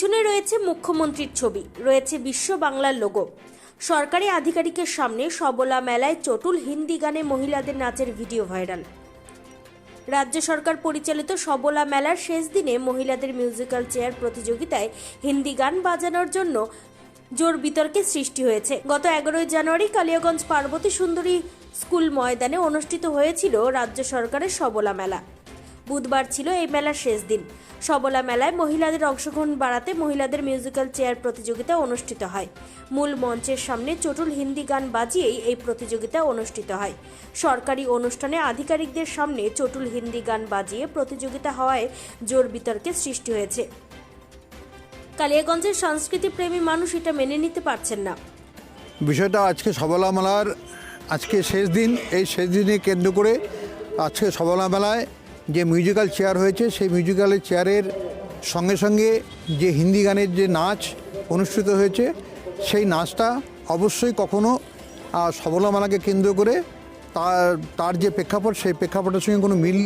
পিছনে রয়েছে মুখ্যমন্ত্রীর ছবি, রয়েছে বিশ্ব বাংলার লোগো। সরকারি আধিকারিকের সামনে সবলা মেলায় চটুল হিন্দি গানে মহিলাদের নাচের ভিডিও ভাইরাল। রাজ্য সরকার পরিচালিত সবলা মেলার শেষ দিনে মহিলাদের মিউজিক্যাল চেয়ার প্রতিযোগিতায় হিন্দি গান বাজানোর জন্য জোর বিতর্কের সৃষ্টি হয়েছে। গত 11 জানুয়ারি কালিয়াগঞ্জ পার্বতী সুন্দরী স্কুল ময়দানে অনুষ্ঠিত হয়েছিল রাজ্য সরকারের সবলা মেলা। বুধবার ছিল এই মেলার শেষ দিন। সবলা মেলায় মহিলাদের অংশগ্রহণ বাড়াতে মহিলাদের মিউজিক্যাল চেয়ার প্রতিযোগিতা অনুষ্ঠিত হয়। মূল মঞ্চের সামনে চটুল হিন্দি গান বাজিয়েই এই প্রতিযোগিতা অনুষ্ঠিত হয়। সরকারি অনুষ্ঠানে আধিকারিকদের সামনে চটুল হিন্দি গান বাজিয়ে প্রতিযোগিতা হওয়ায় জোর বিতর্কের সৃষ্টি হয়েছে। কালিয়াগঞ্জের সংস্কৃতি প্রেমী মানুষ এটা মেনে নিতে পারছেন না। বিষয়টা আজকে সবলা মেলার আজকে শেষ দিন, এই শেষ দিনে কেন্দ্র করে আজকে সবলা মেলায় যে মিউজিক্যাল চেয়ার হয়েছে, সেই মিউজিক্যাল চেয়ারের সঙ্গে সঙ্গে যে হিন্দি গানের যে নাচ অনুষ্ঠিত হয়েছে, সেই নাচটা অবশ্যই কখনো সবলা মেলাকে কেন্দ্র করে তার যে প্রেক্ষাপট, সেই প্রেক্ষাপটের সঙ্গে কোনো মিল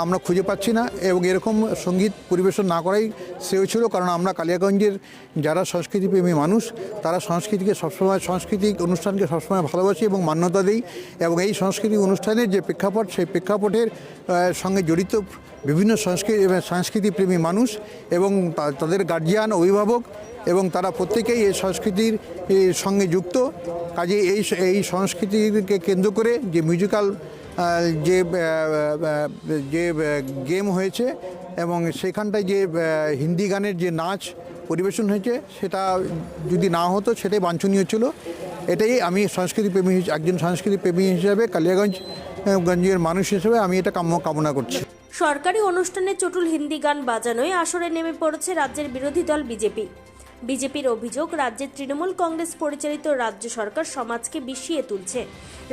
আমরা খুঁজে পাচ্ছি না এবং এরকম সঙ্গীত পরিবেশন না করাই শ্রেয় ছিল। কারণ আমরা কালিয়াগঞ্জের যারা সংস্কৃতিপ্রেমী মানুষ, তারা সংস্কৃতিকে সবসময়, সাংস্কৃতিক অনুষ্ঠানকে সবসময় ভালোবাসি এবং মান্যতা দিই। এবং এই সাংস্কৃতিক অনুষ্ঠানের যে প্রেক্ষাপট, সেই প্রেক্ষাপটের সঙ্গে জড়িত বিভিন্ন সংস্কৃতিপ্রেমী মানুষ এবং তাদের গার্জিয়ান, অভিভাবক এবং তারা প্রত্যেকেই এই সংস্কৃতির সঙ্গে যুক্ত। কাজে এই সংস্কৃতিকে কেন্দ্র করে যে মিউজিক্যাল যে গেম হয়েছে এবং সেখানটায় যে হিন্দি গানের যে নাচ পরিবেশন হয়েছে, সেটা যদি না হতো সেটাই বাঞ্ছনীয় ছিল। এটাই আমি একজন সংস্কৃতিপ্রেমী হিসেবে, কালিয়াগঞ্জের মানুষ হিসেবে আমি এটা কামনা করছি। সরকারি অনুষ্ঠানে চটুল হিন্দি গান বাজানোয় আসরে নেমে পড়েছে রাজ্যের বিরোধী দল বিজেপির অভিযোগ, রাজ্যের তৃণমূল কংগ্রেস পরিচালিত রাজ্য সরকার সমাজকে বিষিয়ে তুলছে।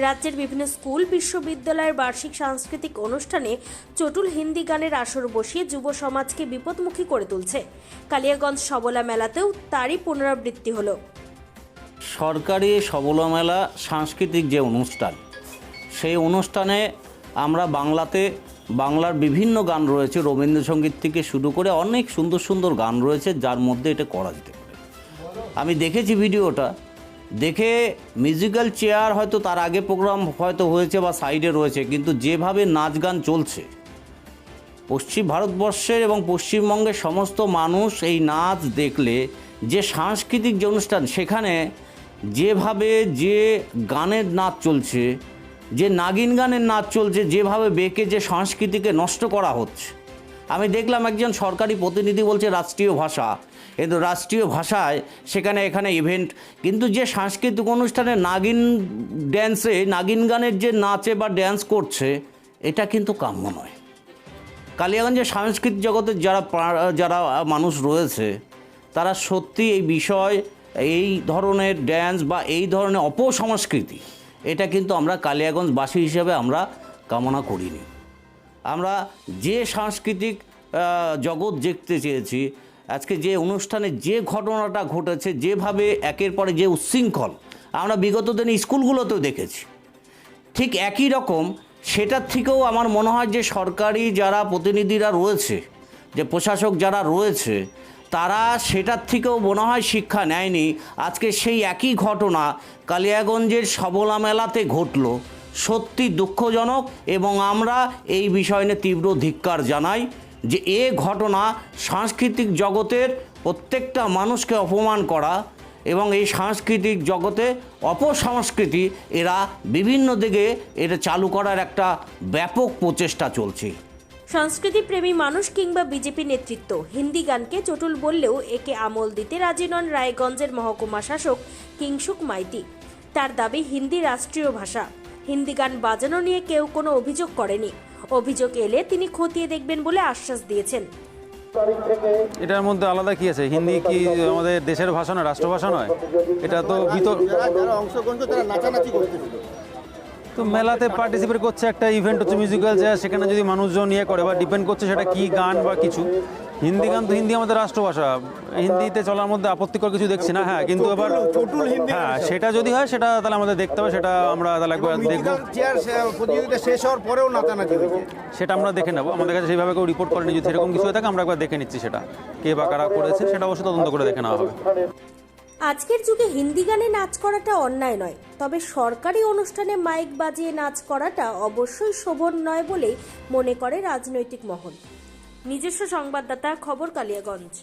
রাজ্যের বিভিন্ন স্কুল, বিশ্ববিদ্যালয়ের বার্ষিক সাংস্কৃতিক অনুষ্ঠানে চটুল হিন্দি গানের আসর বসিয়ে যুব সমাজকে বিপদমুখী করে তুলছে। কালিয়াগঞ্জ সবলা মেলাতেও তারই পুনরাবৃত্তি হলো। সরকারি সবলা মেলা সাংস্কৃতিক যে অনুষ্ঠান, সেই অনুষ্ঠানে আমরা বাংলার বিভিন্ন গান রয়েছে, রবীন্দ্রসঙ্গীত থেকে শুরু করে অনেক সুন্দর সুন্দর গান রয়েছে, যার মধ্যে এটা করা যেতে পারে। আমি দেখেছি ভিডিওটা, দেখে মিউজিক্যাল চেয়ার হয়তো তার আগে প্রোগ্রাম হয়তো হয়েছে বা সাইডে রয়েছে, কিন্তু যেভাবে নাচ গান চলছে, পশ্চিম ভারতবর্ষের এবং পশ্চিমবঙ্গের সমস্ত মানুষ এই নাচ দেখলে, যে সাংস্কৃতিক যে অনুষ্ঠান, সেখানে যেভাবে যে গানের নাচ চলছে, যে নাগিন গানের নাচ চলছে, যেভাবে বেঁকে যে সংস্কৃতিকে নষ্ট করা হচ্ছে। আমি দেখলাম একজন সরকারি প্রতিনিধি বলছে রাষ্ট্রীয় ভাষা, কিন্তু রাষ্ট্রীয় ভাষায় এখানে ইভেন্ট, কিন্তু যে সাংস্কৃতিক অনুষ্ঠানে নাগিন গানের যে নাচে বা ড্যান্স করছে, এটা কিন্তু কাম্য নয়। কালিয়াগঞ্জের সাংস্কৃতিক জগতের যারা মানুষ রয়েছে, তারা সত্যি এই ধরনের ড্যান্স বা এই ধরনের অপসংস্কৃতি, এটা কিন্তু আমরা কালিয়াগঞ্জবাসী হিসেবে আমরা কামনা করিনি। আমরা যে সাংস্কৃতিক জগৎ দেখতে চেয়েছি, আজকে যে অনুষ্ঠানে যে ঘটনাটা ঘটেছে, যেভাবে একের পরে যে উচ্ছৃঙ্খল আমরা বিগত দিনে স্কুলগুলোতেও দেখেছি, ঠিক একই রকম সেটার থেকেও আমার মনে হয় যে সরকারি যারা প্রতিনিধিরা রয়েছে, যে প্রশাসক যারা রয়েছে, তারা সেটার থেকেও মনে হয় শিক্ষা নেয়নি। আজকে সেই একই ঘটনা কালিয়াগঞ্জের সবলা মেলাতে ঘটল, সত্যি দুঃখজনক এবং আমরা এই বিষয় নিয়ে তীব্র ধিক্কার জানাই যে এ ঘটনা সাংস্কৃতিক জগতের প্রত্যেকটা মানুষকে অপমান করা এবং এই সাংস্কৃতিক জগতে অপসংস্কৃতি এরা বিভিন্ন দিকে এটা চালু করার একটা ব্যাপক প্রচেষ্টা চলছে। সংস্কৃতি প্রেমী মানুষ কিংবা বিজেপি নেতৃত্ব হিন্দি গানকে চটুল বললেও একে আমল দিতে রাজি নন রায়গঞ্জের মহকুমা শাসক কিংসুক মাইতি। তার দাবি হিন্দি রাষ্ট্রীয় ভাষা, হিন্দি গান বাজানো নিয়ে কেউ কোনো অভিযোগ করেনি। অভিযোগ এলে তিনি খতিয়ে দেখবেন বলে আশ্বাস দিয়েছেন। এটার মধ্যে আলাদা কি আছে? হিন্দি কি আমাদের দেশের ভাষা নয়, রাষ্ট্রভাষা নয়? এটা তো তো মেলাতে পার্টিসিপেট করছে, একটা ইভেন্ট হচ্ছে মিউজিক্যাল চেয়ার, সেখানে যদি মানুষজন ইয়ে করে বা ডিপেন্ড করছে সেটা কি গান বা কিছু। হিন্দি গান তো হিন্দি আমাদের রাষ্ট্রভাষা, হিন্দিতে চলার মধ্যে আপত্তিকর কিছু দেখছি না। হ্যাঁ, কিন্তু এবার হ্যাঁ সেটা যদি হয় সেটা তাহলে আমাদের দেখতে হবে, সেটা আমরা তাহলে একবার দেখবো, চেয়ার প্রতিযোগিতা শেষ হওয়ার পরেও নাচানাচি হয়েছে। সেটা আমরা দেখে নেবো। আমাদের কাছে সেইভাবে কেউ রিপোর্ট করেনি, যদি সেরকম কিছু হয়ে থাকে আমরা একবার দেখে নিচ্ছি সেটা কে বা কারা করেছে, সেটা অবশ্যই তদন্ত করে দেখে নেওয়া হবে। আজকের যুগে হিন্দি গানে নাচ করাটা অন্যায় নয়, তবে সরকারি অনুষ্ঠানে মাইক বাজিয়ে নাচ করাটা অবশ্যই শোভন নয় বলেই মনে করে রাজনৈতিক মহল। নিজস্ব সংবাদদাতা, খবর কালিয়াগঞ্জ।